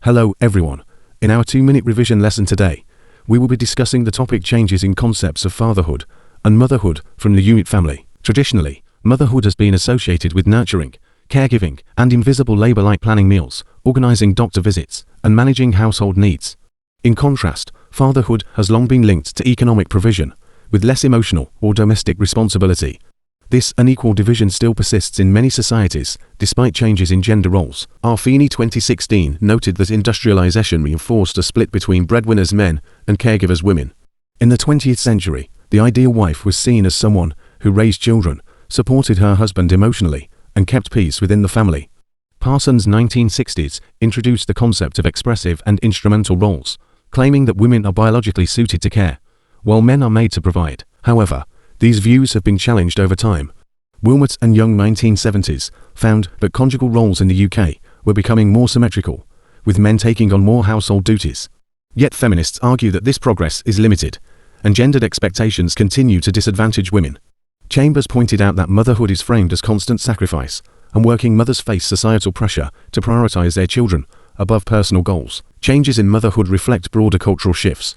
Hello everyone. In our 2-minute revision lesson today, we will be discussing the topic changes in concepts of fatherhood and motherhood from the unit family. Traditionally, motherhood has been associated with nurturing, caregiving, and invisible labor like planning meals, organizing doctor visits, and managing household needs. In contrast, fatherhood has long been linked to economic provision, with less emotional or domestic responsibility. This unequal division still persists in many societies, despite changes in gender roles. Arfini 2016 noted that industrialization reinforced a split between breadwinners men and caregivers women. In the 20th century, the ideal wife was seen as someone who raised children, supported her husband emotionally, and kept peace within the family. Parsons' 1960s introduced the concept of expressive and instrumental roles, claiming that women are biologically suited to care, while men are made to provide. However, these views have been challenged over time. Wilmot and Young 1970s found that conjugal roles in the UK were becoming more symmetrical, with men taking on more household duties. Yet feminists argue that this progress is limited, and gendered expectations continue to disadvantage women. Chambers pointed out that motherhood is framed as constant sacrifice, and working mothers face societal pressure to prioritize their children above personal goals. Changes in motherhood reflect broader cultural shifts.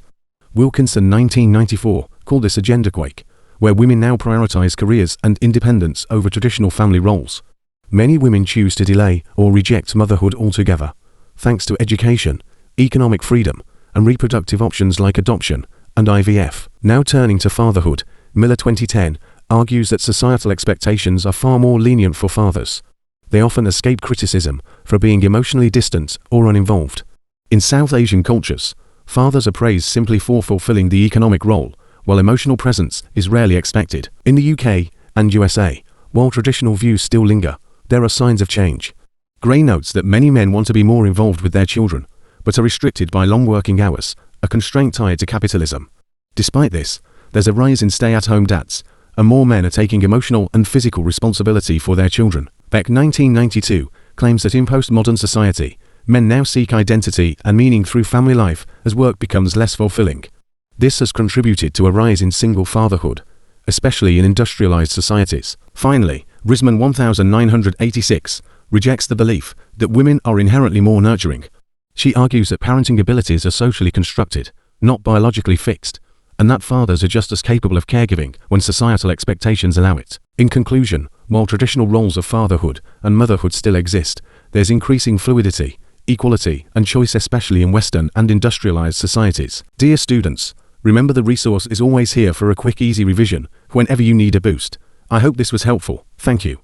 Wilkinson 1994 called this a gender quake, where women now prioritize careers and independence over traditional family roles. Many women choose to delay or reject motherhood altogether, thanks to education, economic freedom, and reproductive options like adoption and IVF. Now turning to fatherhood, Miller 2010 argues that societal expectations are far more lenient for fathers. They often escape criticism for being emotionally distant or uninvolved. In South Asian cultures, fathers are praised simply for fulfilling the economic role, while emotional presence is rarely expected. In the UK and USA, while traditional views still linger, there are signs of change. Gray notes that many men want to be more involved with their children, but are restricted by long working hours, a constraint tied to capitalism. Despite this, there's a rise in stay-at-home dads, and more men are taking emotional and physical responsibility for their children. Beck 1992 claims that in postmodern society, men now seek identity and meaning through family life as work becomes less fulfilling. This has contributed to a rise in single fatherhood, especially in industrialized societies. Finally, Risman 1986 rejects the belief that women are inherently more nurturing. She argues that parenting abilities are socially constructed, not biologically fixed, and that fathers are just as capable of caregiving when societal expectations allow it. In conclusion, while traditional roles of fatherhood and motherhood still exist, there's increasing fluidity, equality, and choice, especially in Western and industrialized societies. Dear students, remember the resource is always here for a quick, easy revision whenever you need a boost. I hope this was helpful. Thank you.